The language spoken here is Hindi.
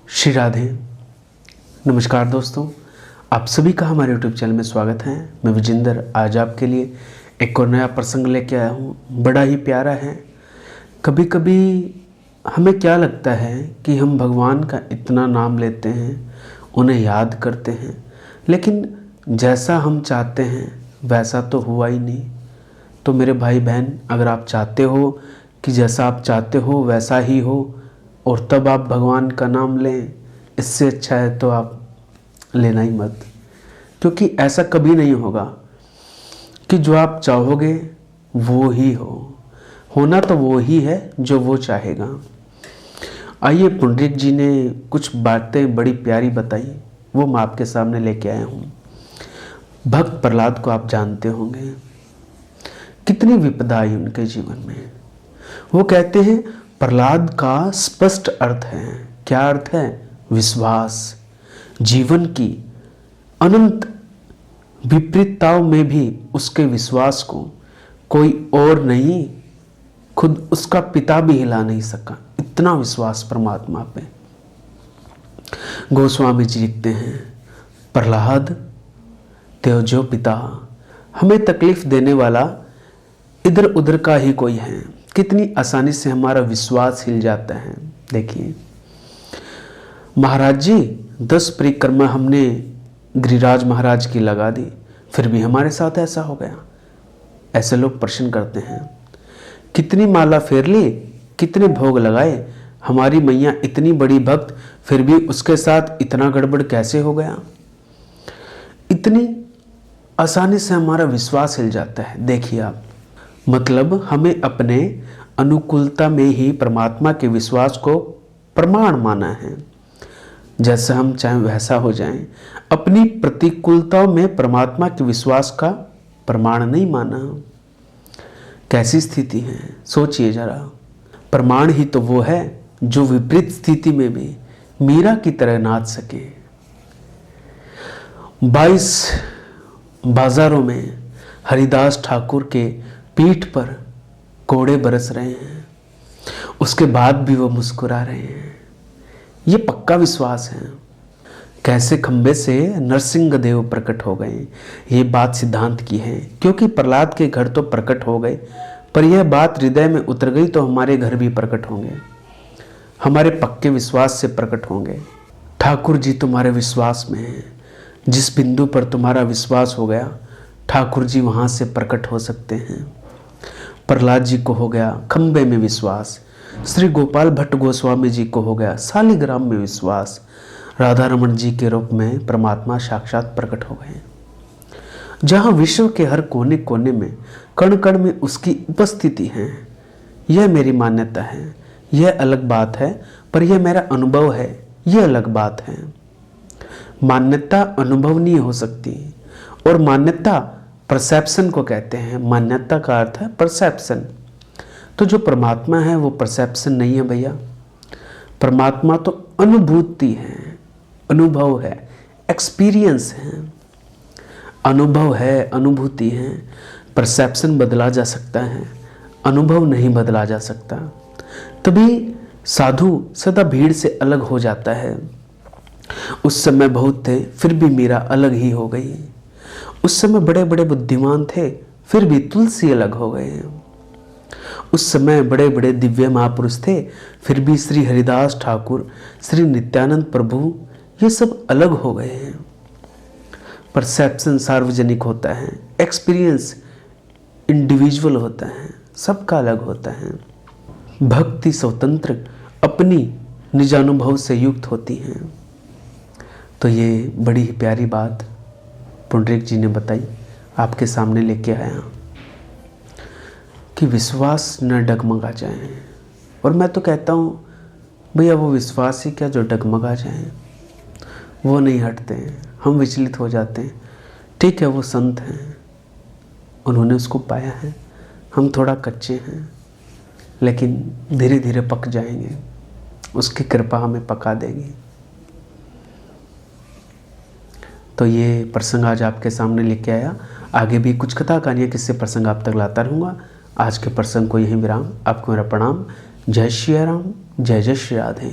श्री राधे। नमस्कार दोस्तों, आप सभी का हमारे यूट्यूब चैनल में स्वागत है। मैं विजेंद्र आज आपके लिए एक और नया प्रसंग लेके आया हूँ। बड़ा ही प्यारा है। कभी कभी हमें क्या लगता है कि हम भगवान का इतना नाम लेते हैं, उन्हें याद करते हैं, लेकिन जैसा हम चाहते हैं वैसा तो हुआ ही नहीं। तो मेरे भाई बहन, अगर आप चाहते हो कि जैसा आप चाहते हो वैसा ही हो और तब आप भगवान का नाम लें, इससे अच्छा है तो आप लेना ही मत, क्योंकि ऐसा कभी नहीं होगा कि जो आप चाहोगे वो ही हो। होना तो वो ही है जो वो चाहेगा। आइए, पुंडरीक जी ने कुछ बातें बड़ी प्यारी बताई, वो मैं आपके सामने लेके आया हूँ। भक्त प्रहलाद को आप जानते होंगे, कितनी विपदा आई उनके जीवन में। वो कहते हैं प्रहलाद का स्पष्ट अर्थ है। क्या अर्थ है? विश्वास। जीवन की अनंत विपरीतताओं में भी उसके विश्वास को कोई और नहीं, खुद उसका पिता भी हिला नहीं सका। इतना विश्वास परमात्मा पे। गोस्वामी जी लिखते हैं, प्रहलाद त्योजो पिता, हमें तकलीफ देने वाला इधर उधर का ही कोई है। कितनी आसानी से हमारा विश्वास हिल जाता है। देखिए महाराज जी, 10 परिक्रमा हमने गिरिराज महाराज की लगा दी, फिर भी हमारे साथ ऐसा हो गया। ऐसे लोग प्रश्न करते हैं, कितनी माला फेर ली, कितने भोग लगाए, हमारी मैया इतनी बड़ी भक्त, फिर भी उसके साथ इतना गड़बड़ कैसे हो गया। इतनी आसानी से हमारा विश्वास हिल जाता है। देखिए आप, मतलब हमें अपने अनुकूलता में ही परमात्मा के विश्वास को प्रमाण माना है। जैसा हम चाहें वैसा हो जाएं। अपनी प्रतिकूलताओं में परमात्मा के विश्वास का प्रमाण नहीं माना। कैसी स्थिति है, सोचिए जरा। प्रमाण ही तो वो है जो विपरीत स्थिति में भी मीरा की तरह नाच सके। 22 बाजारों में हरिदास ठाकुर के पीठ पर कोड़े बरस रहे हैं, उसके बाद भी वो मुस्कुरा रहे हैं। ये पक्का विश्वास है। कैसे खंबे से नरसिंह देव प्रकट हो गए, ये बात सिद्धांत की है। क्योंकि प्रहलाद के घर तो प्रकट हो गए, पर यह बात हृदय में उतर गई तो हमारे घर भी प्रकट होंगे, हमारे पक्के विश्वास से प्रकट होंगे। ठाकुर जी तुम्हारे विश्वास में हैं। जिस बिंदु पर तुम्हारा विश्वास हो गया, ठाकुर जी वहां से प्रकट हो सकते हैं। प्रहलाद जी को हो गया खंबे में विश्वास, श्री गोपाल भट्ट गोस्वामी जी को हो गया शालिग्राम में विश्वास, राधा रमन जी के रूप में परमात्मा साक्षात प्रकट हो गए। जहां विश्व के हर कोने कोने में, कण कण में उसकी उपस्थिति है। यह मेरी मान्यता है, यह अलग बात है, पर यह मेरा अनुभव है, यह अलग बात है। मान्यता अनुभवनीय हो सकती, और मान्यता परसेप्शन को कहते हैं। मान्यता का अर्थ है परसेप्शन। तो जो परमात्मा है वो परसेप्शन नहीं है भैया। परमात्मा तो अनुभूति है, अनुभव है, एक्सपीरियंस है। अनुभव है, अनुभूति है। परसेप्शन बदला जा सकता है, अनुभव नहीं बदला जा सकता। तभी साधु सदा भीड़ से अलग हो जाता है। उस समय बहुत थे, फिर भी मीरा अलग ही हो गई। उस समय बड़े बड़े बुद्धिमान थे, फिर भी तुलसी अलग हो गए। उस समय बड़े बड़े दिव्य महापुरुष थे, फिर भी श्री हरिदास ठाकुर, श्री नित्यानंद प्रभु, ये सब अलग हो गए हैं। परसेप्शन सार्वजनिक होता है, एक्सपीरियंस इंडिविजुअल होता है, सबका अलग होता है। भक्ति स्वतंत्र अपनी निजानुभव से युक्त होती है। तो ये बड़ी ही प्यारी बात पुंडरीक जी ने बताई, आपके सामने लेके आया कि विश्वास न डगमगा जाए। और मैं तो कहता हूँ भैया, वो विश्वास ही क्या जो डगमगा जाए, वो नहीं हटते हैं, हम विचलित हो जाते हैं। ठीक है, वो संत हैं, उन्होंने उसको पाया है, हम थोड़ा कच्चे हैं, लेकिन धीरे धीरे पक जाएंगे, उसकी कृपा हमें पका देगी। तो ये प्रसंग आज आपके सामने लेके आया। आगे भी कुछ कथा कहानियाँ किससे प्रसंग आप तक लाता रहूँगा। आज के प्रसंग को यहीं विराम। आपको मेरा प्रणाम। जय श्री राम, जय जय श्री राधे।